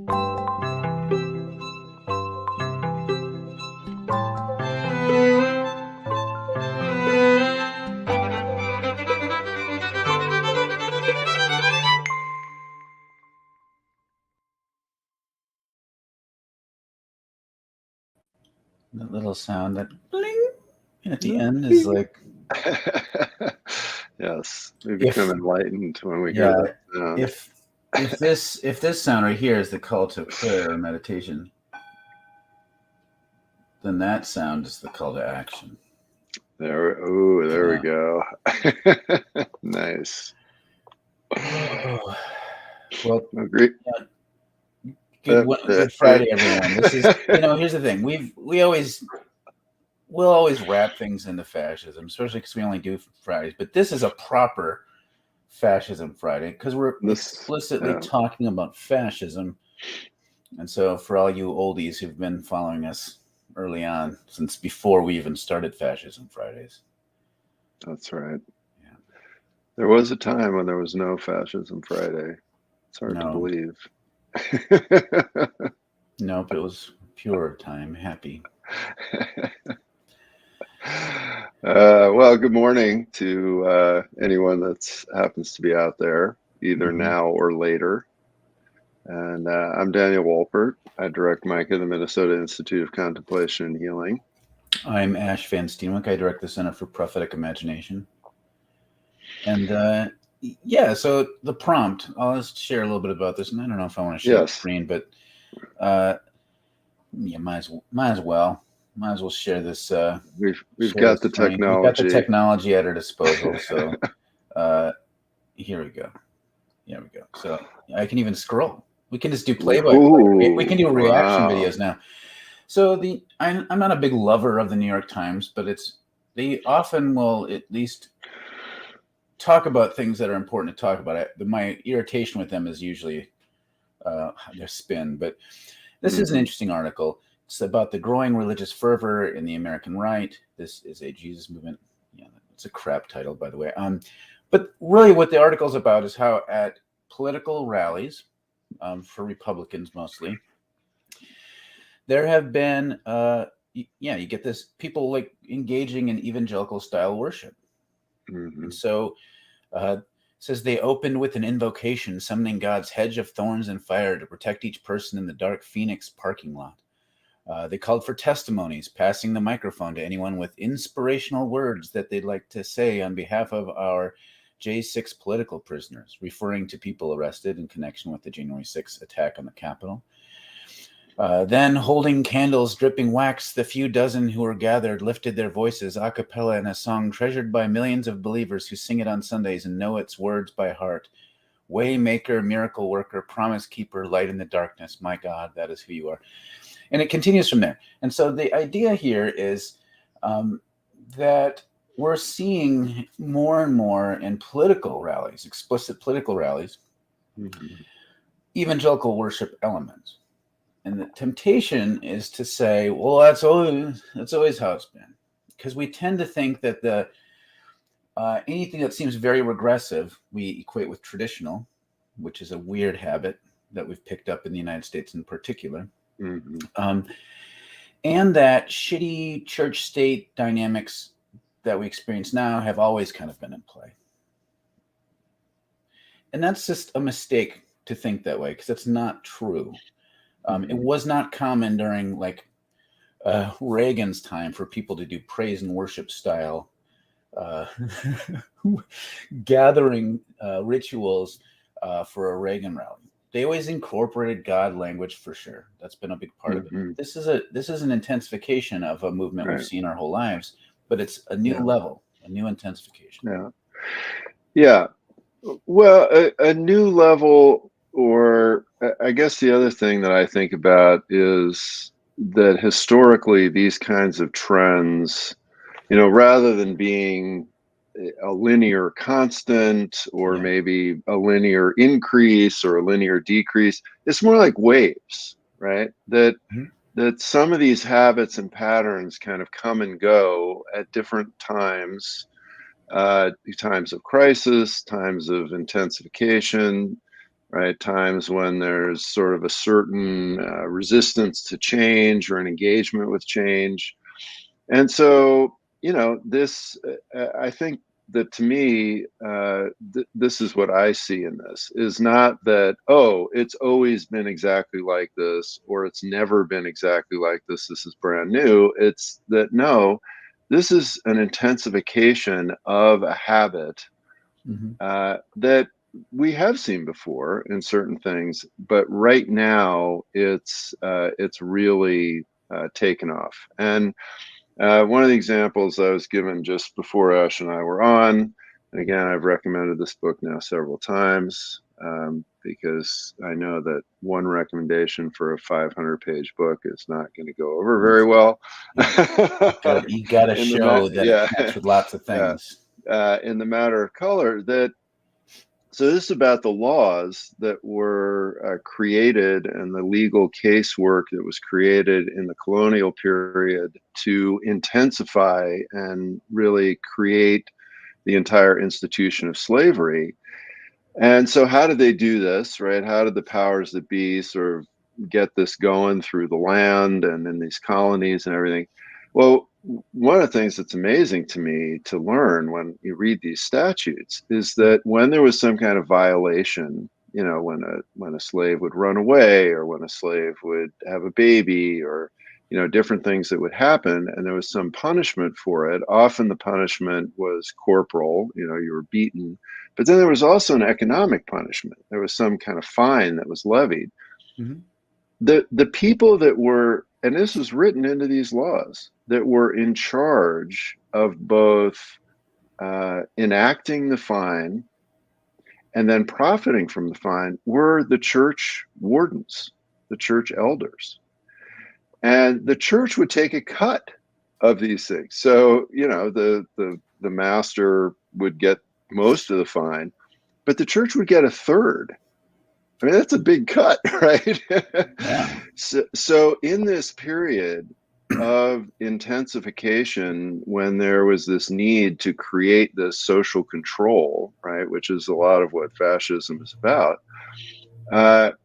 That little sound, that bling at the end, is like. Yes, we become enlightened when we hear that sound. If this sound right here is the call to prayer or meditation, then that sound is the call to action. There we go. Nice. Oh, well, agree. Good Friday, everyone. This is, here's the thing. We'll always wrap things into fascism, especially because we only do Fridays. But this is a proper Fascism Friday because we're explicitly talking about fascism. And so for all you oldies who've been following us early on, since before we even started Fascism Fridays. That's right. Yeah. There was a time when there was no Fascism Friday. It's hard to believe. Nope, it was pure time, happy. Well, good morning to anyone that happens to be out there, either now or later. And I'm Daniel Wolpert. I direct Micah, the Minnesota Institute of Contemplation and Healing. I'm Ash Van Steenwyk. I direct the Center for Prophetic Imagination. And so the prompt, I'll just share a little bit about this, and I don't know if I want to share the screen, but might as well share this. We've got the technology. We've got the technology at our disposal. So here we go. There we go. So I can even scroll. We can just do play-by-play. We can do reaction videos now. So I'm not a big lover of the New York Times, but they often will at least talk about things that are important to talk about. My irritation with them is usually their spin, but this is an interesting article. It's about the growing religious fervor in the American right. This is a Jesus movement. Yeah, it's a crap title, by the way. But really what the article's about is how at political rallies, for Republicans mostly, there have been, you get this, people like engaging in evangelical style worship. And so it says they opened with an invocation, summoning God's hedge of thorns and fire to protect each person in the dark Phoenix parking lot. They called for testimonies, passing the microphone to anyone with inspirational words that they'd like to say on behalf of our J6 political prisoners, referring to people arrested in connection with the January 6th attack on the Capitol. Then, holding candles dripping wax, the few dozen who were gathered lifted their voices a cappella in a song treasured by millions of believers who sing it on Sundays and know its words by heart. Waymaker, miracle worker, promise keeper, light in the darkness. My God, that is who you are. And it continues from there. And so the idea here is that we're seeing more and more in political rallies, explicit political rallies, evangelical worship elements. And the temptation is to say, well, that's always how it's been. Because we tend to think that anything that seems very regressive, we equate with traditional, which is a weird habit that we've picked up in the United States in particular. And that shitty church-state dynamics that we experience now have always kind of been in play. And that's just a mistake to think that way, because that's not true. It was not common during Reagan's time for people to do praise and worship style gathering rituals for a Reagan rally. They always incorporated God language for sure. That's been a big part of it. This is an intensification of a movement we've seen our whole lives, but it's a new level, a new intensification. Yeah. Well, a new level, or I guess the other thing that I think about is that historically these kinds of trends, rather than being a linear constant or maybe a linear increase or a linear decrease, it's more like waves, right? That some of these habits and patterns kind of come and go at different times of crisis, times of intensification, right? Times when there's sort of a certain resistance to change or an engagement with change. And so, this, I think that to me, this is what I see in this is not that, oh, it's always been exactly like this, or it's never been exactly like this. This is brand new. It's that, no, this is an intensification of a habit that we have seen before in certain things, but right now it's really taken off. And one of the examples I was given just before Ash and I were on, and again, I've recommended this book now several times because I know that one recommendation for a 500-page book is not going to go over very well. You got to show that it connects with lots of yeah, things. in the matter of color, so this is about the laws that were created and the legal casework that was created in the colonial period to intensify and really create the entire institution of slavery. And so how did they do this, right? How did the powers that be sort of get this going through the land and in these colonies and everything? Well, one of the things that's amazing to me to learn when you read these statutes is that when there was some kind of violation, when a slave would run away or when a slave would have a baby or different things that would happen and there was some punishment for it, often the punishment was corporal, you were beaten, but then there was also an economic punishment. There was some kind of fine that was levied. Mm-hmm. The people that were, and this was written into these laws, that were in charge of both enacting the fine and then profiting from the fine were the church wardens, the church elders. And the church would take a cut of these things. So, the master would get most of the fine, but the church would get a third. I mean, that's a big cut, right? Yeah. So in this period of intensification, when there was this need to create this social control, right, which is a lot of what fascism is about,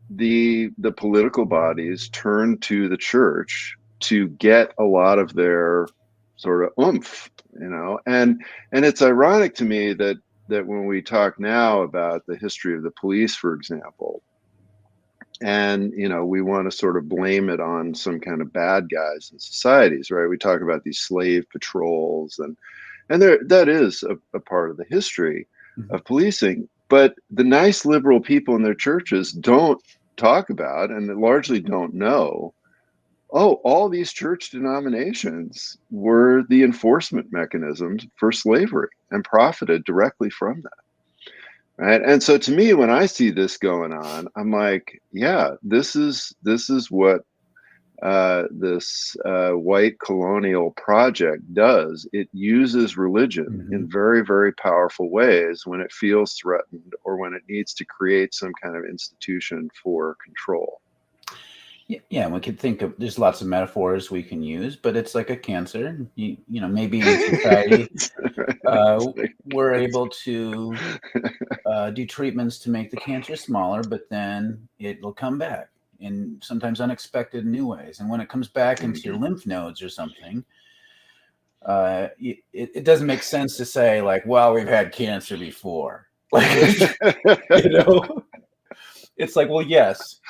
the political bodies turned to the church to get a lot of their sort of oomph, and it's ironic to me that when we talk now about the history of the police, for example, and we want to sort of blame it on some kind of bad guys in societies, right? We talk about these slave patrols, and there that is a part of the history of policing, but the nice liberal people in their churches don't talk about and largely don't know, oh, all these church denominations were the enforcement mechanisms for slavery and profited directly from that. Right. And so to me, when I see this going on, I'm like, yeah, this is what this white colonial project does. It uses religion in very, very powerful ways when it feels threatened or when it needs to create some kind of institution for control. Yeah, we could think of, there's lots of metaphors we can use, but it's like a cancer. Maybe in society, we're able to do treatments to make the cancer smaller, but then it'll come back in sometimes unexpected new ways. And when it comes back into your lymph nodes or something, it doesn't make sense to say like, well, we've had cancer before. Like, it's like, well, yes.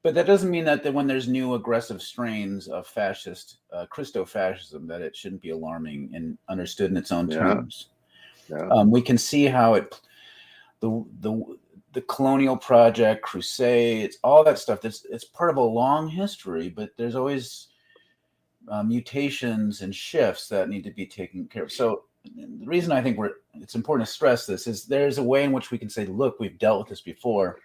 But that doesn't mean that when there's new aggressive strains of fascist Christo-fascism, that it shouldn't be alarming and understood in its own terms. Yeah. We can see how the colonial project, crusades, all that stuff. It's part of a long history, but there's always mutations and shifts that need to be taken care of. So the reason I think it's important to stress this is there's a way in which we can say, look, we've dealt with this before,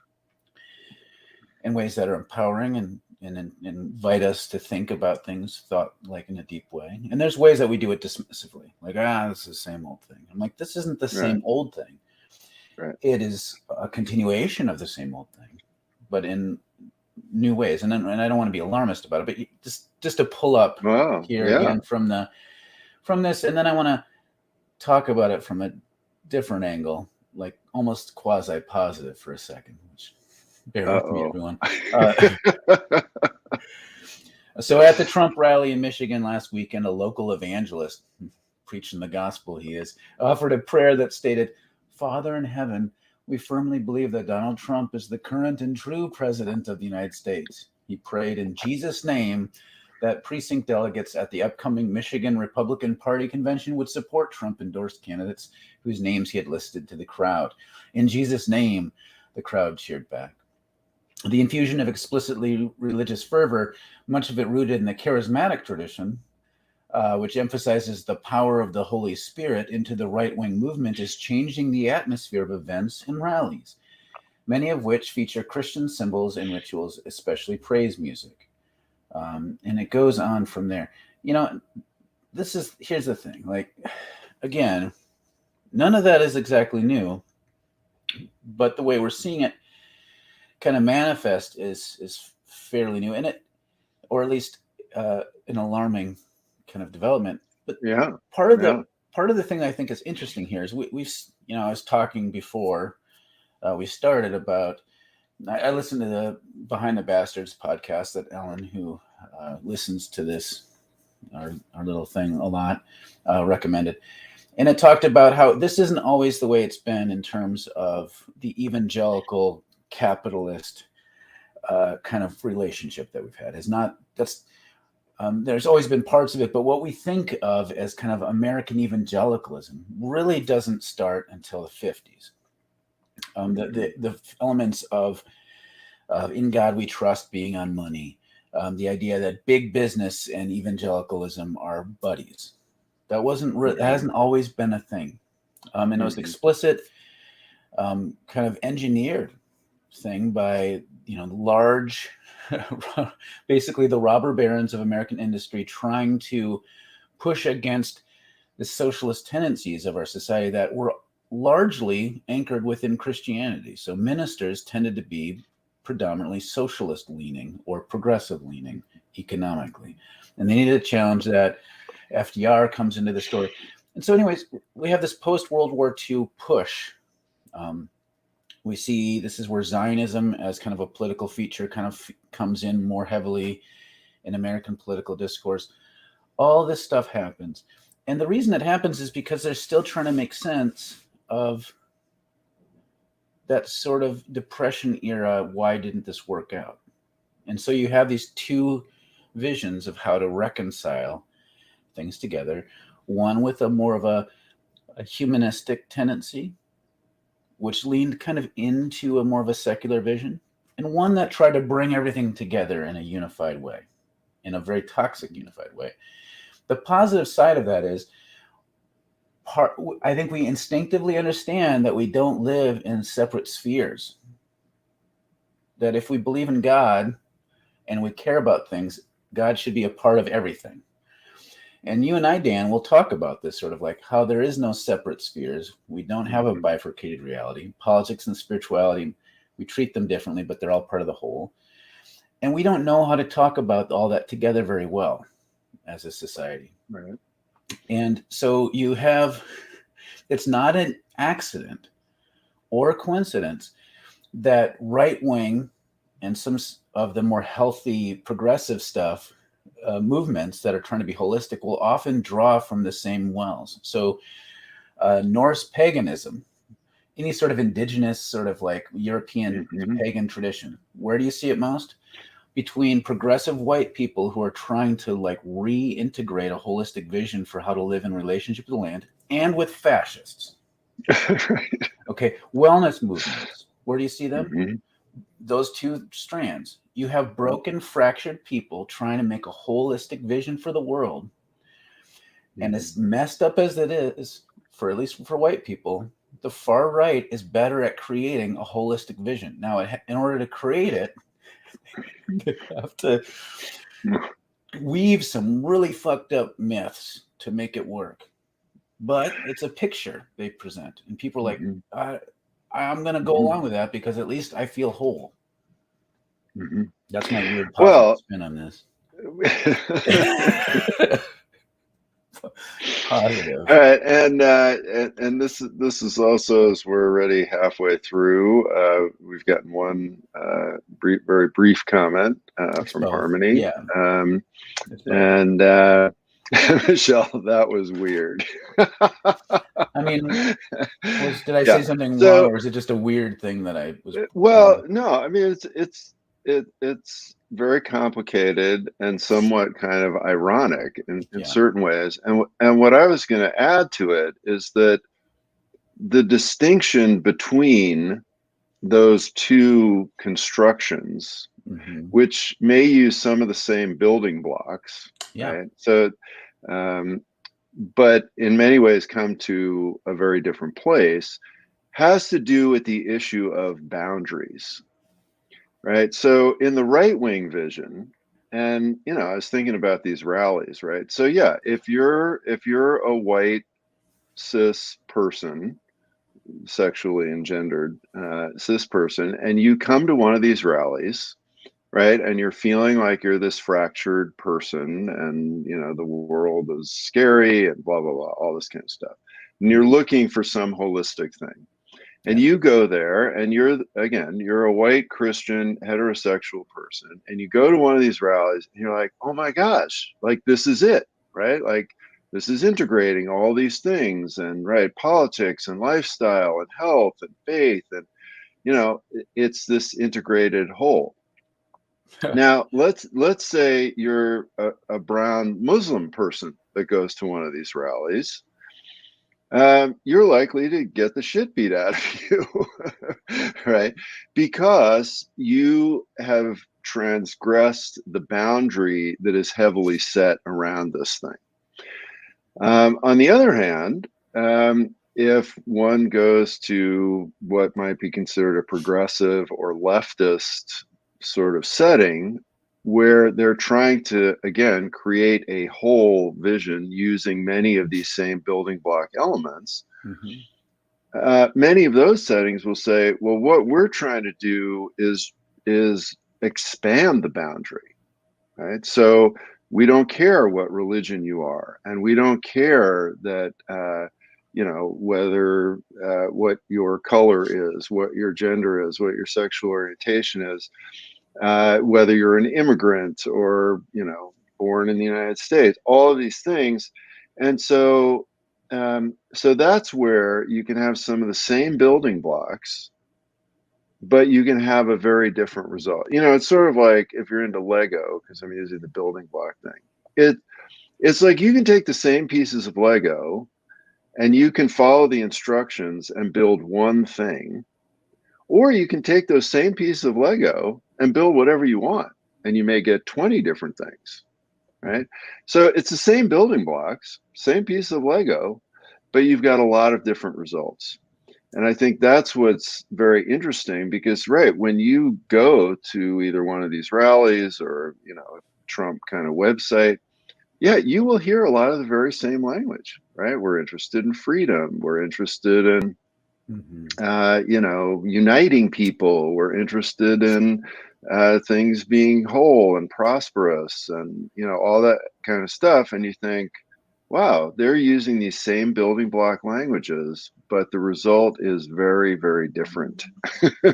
in ways that are empowering and invite us to think about things thought like in a deep way. And there's ways that we do it dismissively, like, this is the same old thing. I'm like, this isn't the same old thing. Right. It is a continuation of the same old thing, but in new ways. And I don't want to be alarmist about it, but just to pull up again from this, and then I want to talk about it from a different angle, like almost quasi-positive for a second, which Bear with me, everyone. So at the Trump rally in Michigan last weekend, a local evangelist, preaching the gospel he is, offered a prayer that stated, "Father in heaven, we firmly believe that Donald Trump is the current and true president of the United States." He prayed in Jesus' name that precinct delegates at the upcoming Michigan Republican Party convention would support Trump-endorsed candidates whose names he had listed to the crowd. "In Jesus' name," the crowd cheered back. The infusion of explicitly religious fervor, much of it rooted in the charismatic tradition, which emphasizes the power of the Holy Spirit, into the right-wing movement, is changing the atmosphere of events and rallies, many of which feature Christian symbols and rituals, especially praise music. And it goes on from there. You know, here's the thing. Like, again, none of that is exactly new, but the way we're seeing it kind of manifest is fairly new, and or at least an alarming kind of development. But Yeah. part of the thing I think is interesting here is we've I was talking before we started about. I listened to the Behind the Bastards podcast that Ellen, who listens to this our little thing a lot, recommended. And it talked about how this isn't always the way it's been in terms of the evangelical capitalist kind of relationship that we've had. There's always been parts of it, but what we think of as kind of American evangelicalism really doesn't start until the 50s. The elements of "in God we trust" being on money, the idea that big business and evangelicalism are buddies. That hasn't always been a thing, and it was explicit, kind of engineered thing by large, basically the robber barons of American industry, trying to push against the socialist tendencies of our society that were largely anchored within Christianity. So ministers tended to be predominantly socialist leaning or progressive leaning economically, and they needed to challenge that. FDR comes into the story, and so anyways, we have this post-World War II push. We see this is where Zionism as kind of a political feature kind of comes in more heavily in American political discourse. All this stuff happens, and the reason it happens is because they're still trying to make sense of that sort of Depression era. Why didn't this work out? And so you have these two visions of how to reconcile things together. One with a more of a humanistic tendency, which leaned kind of into a more of a secular vision, and one that tried to bring everything together in a unified way, in a very toxic unified way. The positive side of that is, I think we instinctively understand that we don't live in separate spheres. That if we believe in God and we care about things, God should be a part of everything. And you and I, Dan, will talk about this, sort of like how there is no separate spheres. We don't have a bifurcated reality. Politics and spirituality, we treat them differently, but they're all part of the whole. And we don't know how to talk about all that together very well as a society. Right. And so it's not an accident or a coincidence that right-wing and some of the more healthy progressive stuff, movements that are trying to be holistic, will often draw from the same wells. So Norse paganism, any sort of indigenous, sort of like European pagan tradition, where do you see it most? Between progressive white people who are trying to like reintegrate a holistic vision for how to live in relationship with the land, and with fascists. Right. Okay, wellness movements, where do you see them? Those two strands. You have broken, fractured people trying to make a holistic vision for the world. And as messed up as it is, at least for white people, the far right is better at creating a holistic vision. Now, in order to create it, they have to weave some really fucked up myths to make it work. But it's a picture they present, and people are like, I'm going to go along with that because at least I feel whole. That's my weird positive spin on this. Positive. All right, and this is also, as we're already halfway through. We've gotten one very brief comment It's from both. Harmony, Yeah. It's both. and Michelle, that was weird. I mean, did I say Yeah. something wrong, So, or is it just a weird thing that I was pointing well, out? no, I mean it's very complicated and somewhat kind of ironic in Yeah. certain ways. And what I was going to add to it is that the distinction between those two constructions, Hmm. which may use some of the same building blocks, Yeah. right? So, um, but in many ways come to a very different place, has to do with the issue of boundaries, right? So in the right wing vision, and I was thinking about these rallies, right? So yeah, if you're a white cis person, sexually engendered cis person, and you come to one of these rallies, right, and you're feeling like you're this fractured person, and the world is scary and blah blah blah, all this kind of stuff, and you're looking for some holistic thing, and Yeah. you go there, and you're a white Christian heterosexual person, and you go to one of these rallies, and you're like, oh my gosh, like this is it, right? Like this is integrating all these things, and right, politics and lifestyle and health and faith, and it's this integrated whole. Now let's say you're a brown Muslim person that goes to one of these rallies. You're likely to get the shit beat out of you, right? Because you have transgressed the boundary that is heavily set around this thing. On the other hand, if one goes to what might be considered a progressive or leftist sort of setting, where they're trying to, again, create a whole vision using many of these same building block elements, Hmm. many of those settings will say, well, what we're trying to do is expand the boundary, right? So we don't care what religion you are, and we don't care that whether what your color is, what your gender is, what your sexual orientation is, whether you're an immigrant or born in the United States, all of these things. And so that's where you can have some of the same building blocks, but you can have a very different result. It's sort of like if you're into Lego, because I'm using the building block thing. It's like you can take the same pieces of Lego and you can follow the instructions and build one thing, or you can take those same pieces of Lego and build whatever you want, and you may get 20 different things, right? So it's the same building blocks, same piece of Lego, but you've got a lot of different results. And I think that's what's very interesting because, right, when you go to either one of these rallies or, a Trump kind of website, yeah, you will hear a lot of the very same language, right? We're interested in freedom. We're interested in, Hmm. uniting people. We're interested in things being whole and prosperous and, all that kind of stuff. And you think, wow, they're using these same building block languages, but the result is very, very different. I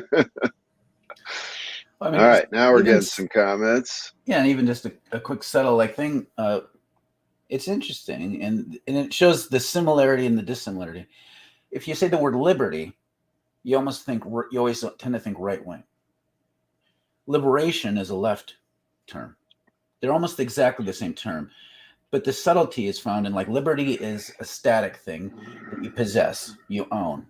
All mean, just right, now we're even getting some comments. yeah, and even just a quick subtle like thing. It's interesting, and it shows the similarity and the dissimilarity. If you say the word liberty, you always tend to think right wing. Liberation is a left term. They're almost exactly the same term, but the subtlety is found in, like, liberty is a static thing that you possess, you own.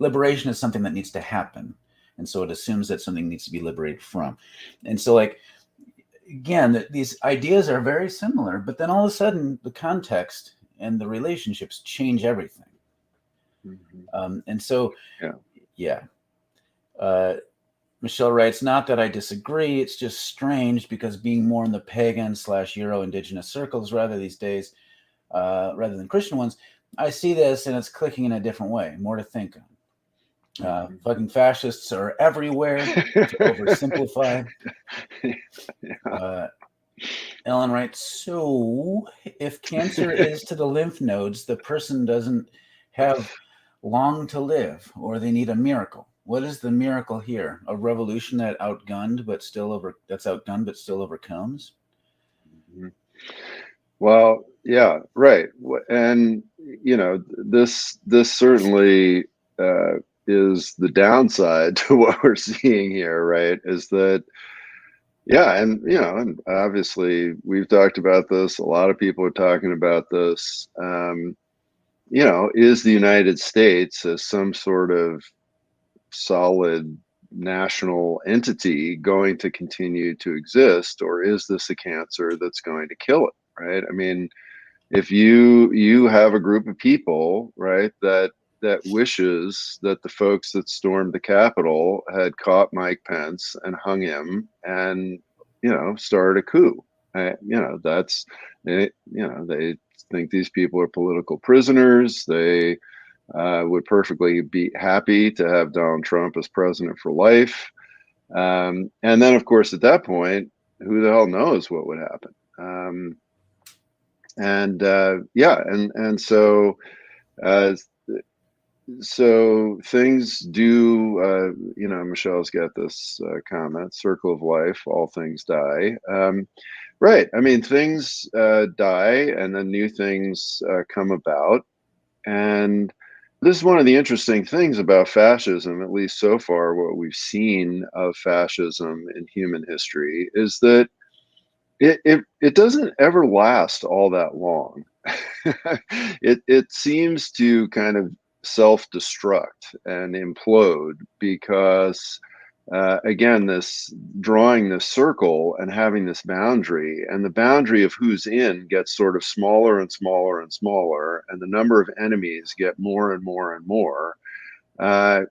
Liberation is something that needs to happen, and so it assumes that something needs to be liberated from. And so, like, again, these ideas are very similar, but then all of a sudden the context and the relationships change everything. And so, Yeah. yeah. Michelle writes, not that I disagree, it's just strange because being more in the pagan/Euro indigenous circles rather these days, rather than Christian ones, I see this and it's clicking in a different way. More to think on. Fucking fascists are everywhere, to oversimplify. Yeah. Ellen writes, so if cancer is to the lymph nodes, the person doesn't have long to live, or they need a miracle. What is the miracle here? A revolution that's outgunned but still overcomes? Well, yeah, right. And this certainly is the downside to what we're seeing here, right? Is that yeah, and obviously we've talked about this. A lot of people are talking about this. Is the United States as some sort of solid national entity going to continue to exist, or is this a cancer that's going to kill it? Right? I mean, if you have a group of people, right, that wishes that the folks that stormed the Capitol had caught Mike Pence and hung him and started a coup. That's they think these people are political prisoners. They would perfectly be happy to have Donald Trump as president for life. And then, of course, at that point, who the hell knows what would happen? And uh, so things do. Michelle's got this comment: "Circle of life, all things die." Right. I mean, things die, and then new things come about, and this is one of the interesting things about fascism, at least so far, what we've seen of fascism in human history, is that it doesn't ever last all that long. It seems to kind of self-destruct and implode because again, this drawing this circle and having this boundary, and the boundary of who's in gets sort of smaller and smaller and smaller, and the number of enemies get more and more and more. And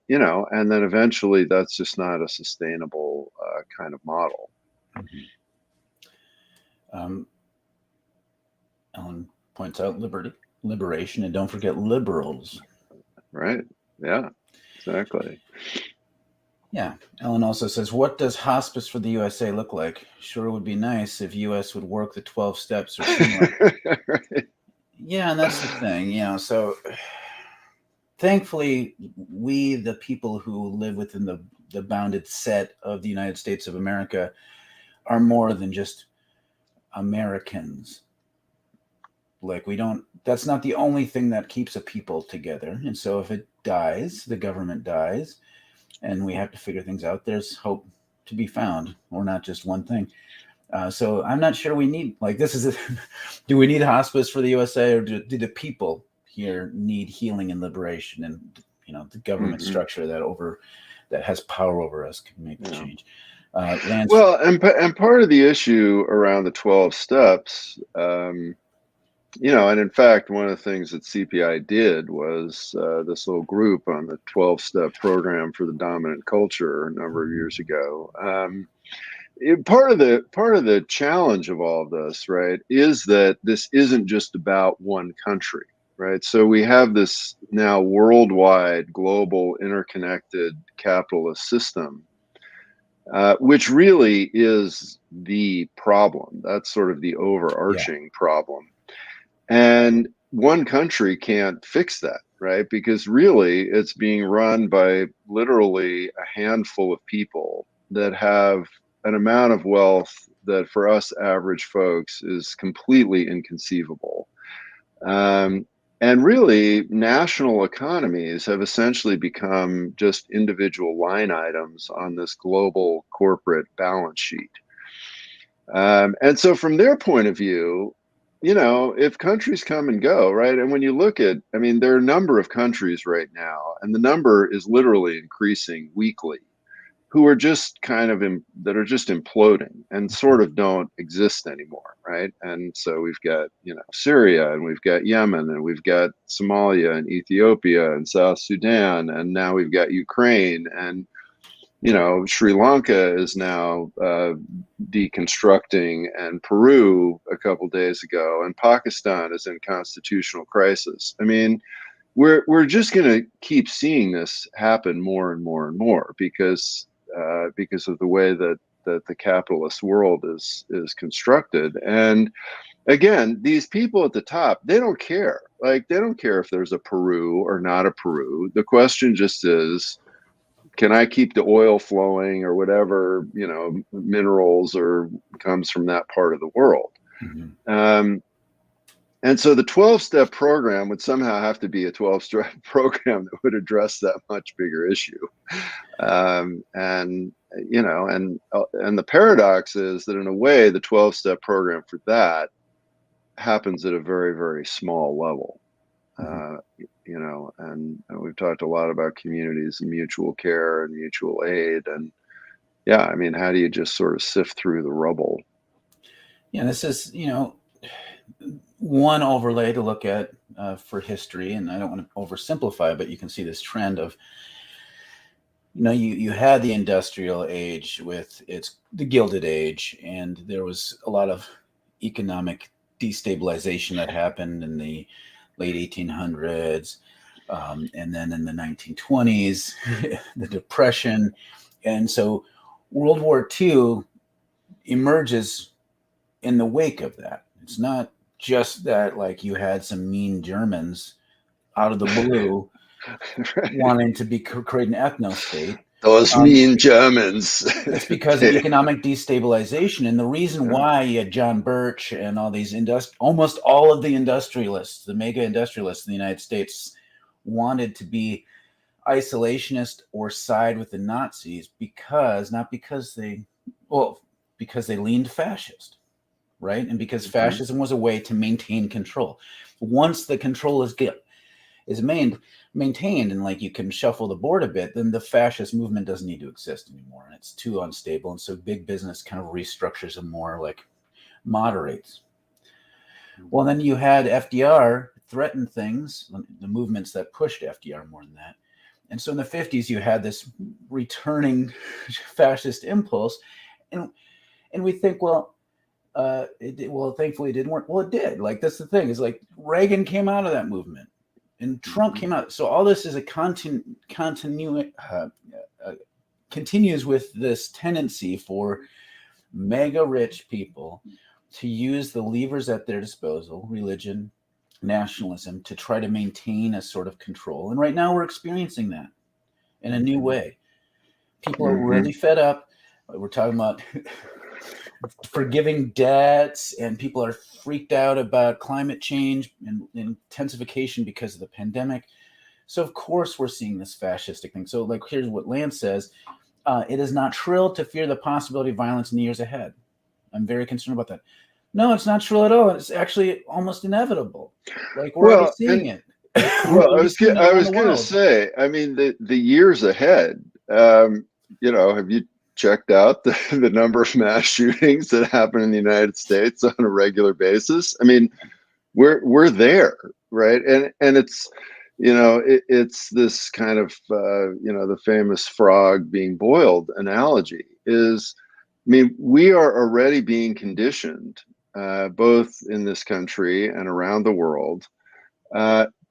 then eventually that's just not a sustainable kind of model. Mm-hmm. Ellen points out liberation, and don't forget liberals. Right. Yeah, exactly. Yeah. Ellen also says, what does Hospice for the USA look like? Sure would be nice if US would work the 12 steps or similar. Right. Yeah, and that's the thing, so thankfully we, the people who live within the bounded set of the United States of America, are more than just Americans. Like, that's not the only thing that keeps a people together. And so if it dies, the government dies, and we have to figure things out, there's hope to be found. We're not just one thing. So I'm not sure we need, do we need hospice for the USA, or do the people here need healing and liberation, and the government structure that has power over us can make the change. Well, and part of the issue around the 12 steps, and in fact, one of the things that CPI did was this little group on the 12-step program for the dominant culture a number of years ago. Part of the challenge of all of this, right, is that this isn't just about one country, right? So we have this now worldwide, global, interconnected capitalist system, which really is the problem. That's sort of the overarching problem. And one country can't fix that, right? Because really it's being run by literally a handful of people that have an amount of wealth that for us average folks is completely inconceivable. And really, national economies have essentially become just individual line items on this global corporate balance sheet. And so from their point of view, if countries come and go, right? And when you look at, I mean, there are a number of countries right now, and the number is literally increasing weekly, who are just that are just imploding and sort of don't exist anymore, right? And so we've got, Syria, and we've got Yemen, and we've got Somalia and Ethiopia and South Sudan, and now we've got Ukraine, and Sri Lanka is now deconstructing, and Peru a couple days ago, and Pakistan is in constitutional crisis. I mean, we're just going to keep seeing this happen more and more and more because of the way that that the capitalist world is constructed. And again, these people at the top, they don't care. Like, they don't care if there's a Peru or not a Peru. The question just is, can I keep the oil flowing, or whatever, minerals or comes from that part of the world? Mm-hmm. And so the 12-step program would somehow have to be a 12-step program that would address that much bigger issue. And the paradox is that, in a way, the 12-step program for that happens at a very, very small level. And we've talked a lot about communities and mutual care and mutual aid. And yeah, I mean, how do you just sort of sift through the rubble? Yeah, this is, one overlay to look at for history. And I don't want to oversimplify, but you can see this trend of, you had the industrial age with the Gilded Age, and there was a lot of economic destabilization that happened in the late 1800s, and then in the 1920s, the Depression. And so World War II emerges in the wake of that. It's not just that, like, you had some mean Germans out of the blue Right. wanting to create an ethno state. Those mean Germans. It's because of economic destabilization. And the reason why you had John Birch and all these almost all of the industrialists, the mega industrialists in the United States, wanted to be isolationist or side with the Nazis because they leaned fascist, right? And because fascism was a way to maintain control. Once the control is maintained, and, like, you can shuffle the board a bit, then the fascist movement doesn't need to exist anymore, and it's too unstable. And so big business kind of restructures and more, like, moderates. Well, then you had FDR threaten things, the movements that pushed FDR more than that. And so in the 50s, you had this returning fascist impulse, and we think, thankfully it didn't work. Well, it did. Like, that's the thing, is, like, Reagan came out of that movement, and Trump came out. So all this is a continues with this tendency for mega rich people to use the levers at their disposal, religion, nationalism, to try to maintain a sort of control. And right now we're experiencing that in a new way. People are really fed up. We're talking about forgiving debts, and people are freaked out about climate change and intensification because of the pandemic. So of course we're seeing this fascistic thing. So, like, here's what Lance says: it is not shrill to fear the possibility of violence in the years ahead. I'm very concerned about that. No, it's not shrill at all. It's actually almost inevitable. Like, we're already seeing it. Well, I was going to say, I mean, the years ahead, have you checked out the number of mass shootings that happen in the United States on a regular basis? I mean, we're there, right? And it's, it's this kind of, the famous frog being boiled analogy is, I mean, we are already being conditioned, both in this country and around the world,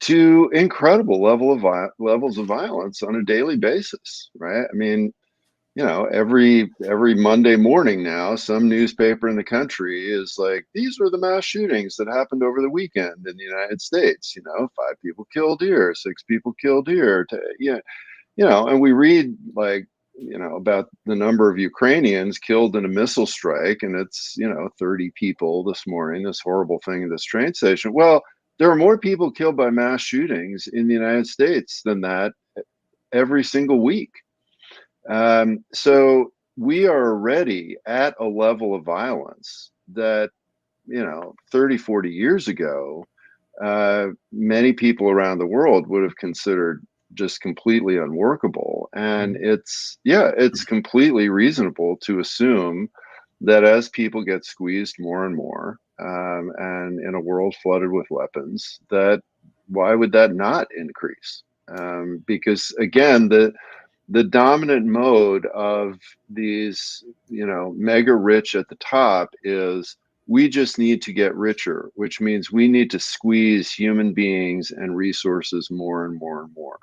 to incredible levels of violence on a daily basis, right? I mean, every Monday morning now, some newspaper in the country is like, these were the mass shootings that happened over the weekend in the United States. 5 people killed here, 6 people killed here. And we read, like, about the number of Ukrainians killed in a missile strike, and it's 30 people this morning. This horrible thing at this train station. Well, there are more people killed by mass shootings in the United States than that every single week. So we are already at a level of violence that, 30, 40 years ago, many people around the world would have considered just completely unworkable. And it's completely reasonable to assume that as people get squeezed more and more, and in a world flooded with weapons, that why would that not increase? Because again, the dominant mode of these, mega rich at the top is, we just need to get richer, which means we need to squeeze human beings and resources more and more and more.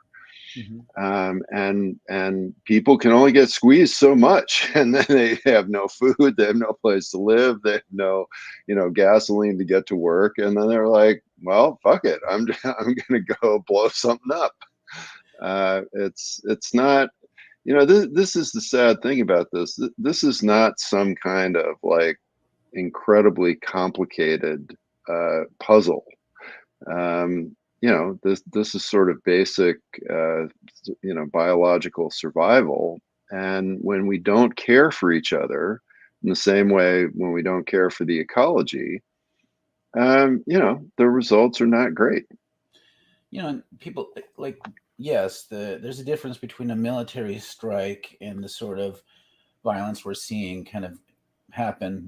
And people can only get squeezed so much, and then they have no food, they have no place to live, they have no, gasoline to get to work, and then they're like, well, fuck it, I'm gonna go blow something up. It's not, this is the sad thing about this. This is not some kind of like incredibly complicated puzzle. This is sort of basic, biological survival. And when we don't care for each other in the same way, when we don't care for the ecology, the results are not great. And people like, yes, there's a difference between a military strike and the sort of violence we're seeing kind of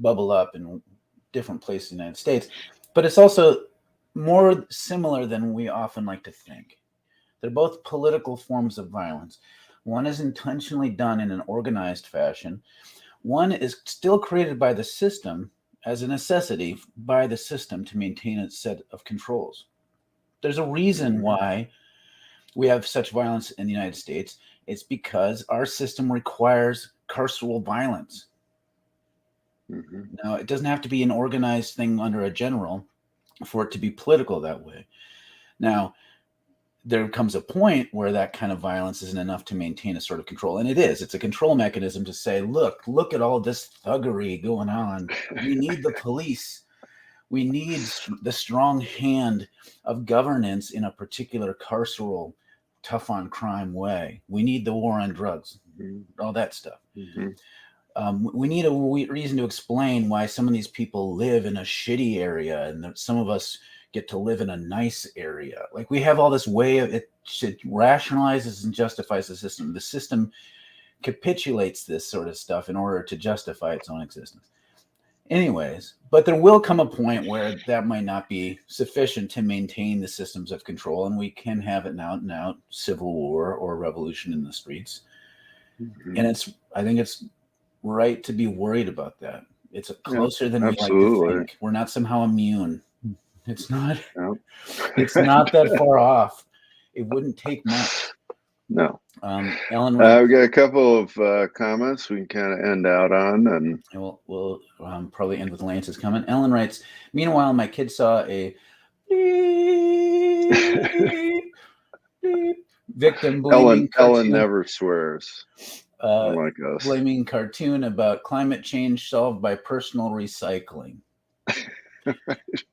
bubble up in different places in the United States. But it's also more similar than we often like to think. They're both political forms of violence. One is intentionally done in an organized fashion. One is still created by the system as a necessity by the system to maintain its set of controls. There's a reason why we have such violence in the United States. It's because our system requires carceral violence. Now, it doesn't have to be an organized thing under a general for it to be political that way. Now, there comes a point where that kind of violence isn't enough to maintain a sort of control. And it is. It's a control mechanism to say, look at all this thuggery going on. We need the police. We need the strong hand of governance in a particular carceral, tough on crime way. We need the war on drugs, all that stuff. We need a reason to explain why some of these people live in a shitty area and that some of us get to live in a nice area. Like, we have all this way of it rationalizes and justifies the system. The system capitulates this sort of stuff in order to justify its own existence. Anyways, but there will come a point where that might not be sufficient to maintain the systems of control, and we can have an out and out civil war or revolution in the streets. And I think it's right to be worried about that. It's closer than we like to think. We're not somehow immune. It's not. It's not that far off. It wouldn't take much. No. Ellen, we got a couple of comments we can kind of end out on, and we'll probably end with Lance's comment. Ellen writes, "Meanwhile, my kid saw a victim blaming Ellen never swears. Like us. Blaming cartoon about climate change solved by personal recycling."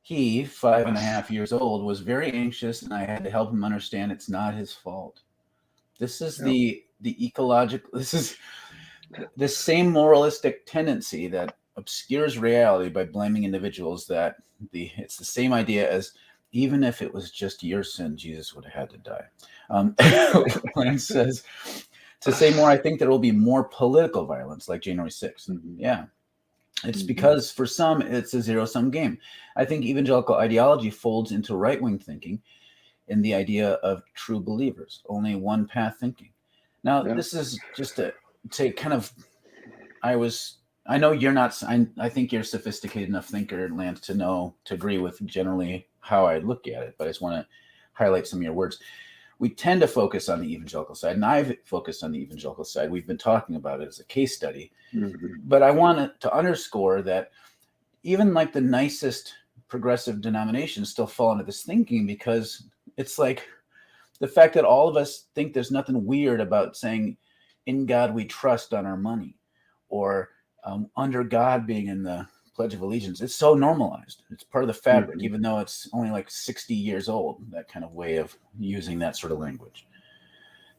He, 5.5 years old, was very anxious, and I had to help him understand it's not his fault. This is the ecological. This is the same moralistic tendency that obscures reality by blaming individuals. It's the same idea as, even if it was just your sin, Jesus would have had to die. Lance says, to say more, I think there will be more political violence like January 6th. Yeah. It's because for some, it's a zero-sum game. I think evangelical ideology folds into right-wing thinking in the idea of true believers, only one path thinking. Now, this is just to kind of, I know you're not, I think you're a sophisticated enough thinker, Lance, to agree with generally how I look at it, but I just want to highlight some of your words. We tend to focus on the evangelical side, and I've focused on the evangelical side. We've been talking about it as a case study, but I want to underscore that even like the nicest progressive denominations still fall into this thinking, because it's like the fact that all of us think there's nothing weird about saying, in God we trust on our money, or under God being in the Pledge of Allegiance. It's so normalized. It's part of the fabric, even though it's only like 60 years old, that kind of way of using that sort of language.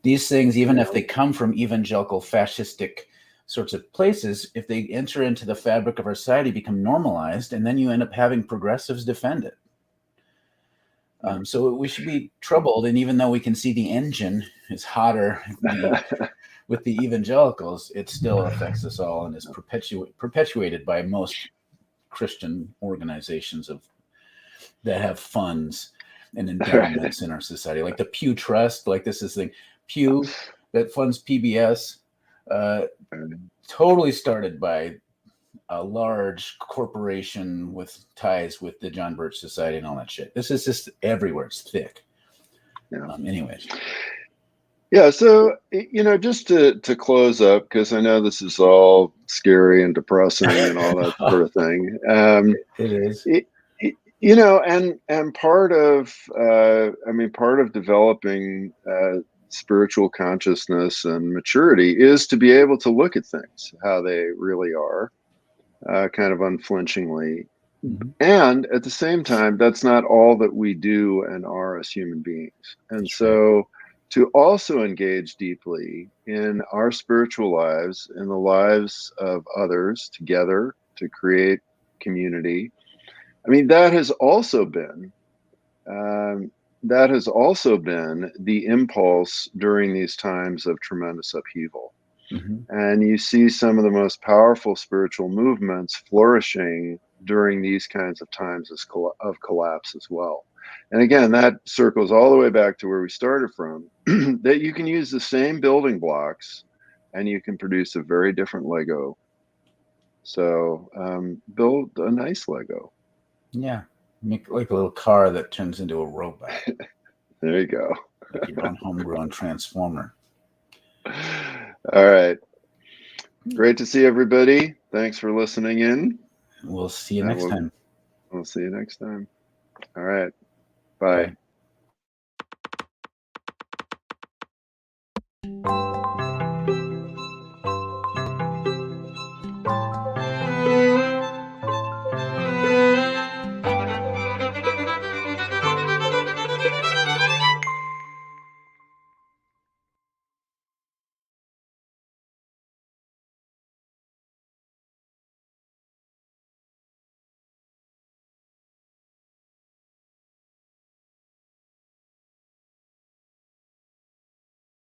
These things, even if they come from evangelical fascistic sorts of places, if they enter into the fabric of our society, become normalized, and then you end up having progressives defend it. So we should be troubled, and even though we can see the engine is hotter with the evangelicals, it still affects us all and is perpetuated by most Christian organizations that have funds and endowments in our society, like the Pew Trust. Like, this is the Pew that funds PBS, totally started by a large corporation with ties with the John Birch Society and all that shit. This is just everywhere. It's thick. Anyways. Yeah, so just to close up, because I know this is all scary and depressing and all that sort of thing. It is. It, and part of developing spiritual consciousness and maturity is to be able to look at things how they really are, kind of unflinchingly. Mhm. And at the same time, that's not all that we do and are as human beings. And That's right. so to also engage deeply in our spiritual lives, in the lives of others together to create community. I mean, um, that has also been the impulse during these times of tremendous upheaval. Hmm. And you see some of the most powerful spiritual movements flourishing during these kinds of times of collapse as well. And again, that circles all the way back to where we started from, that you can use the same building blocks and you can produce a very different Lego. So build a nice Lego. Yeah. Make like a little car that turns into a robot, There you go. like your own homegrown transformer. All right. Great to see everybody. Thanks for listening in. We'll see you And next we'll time. we'll see you next time. All right. Bye. Bye.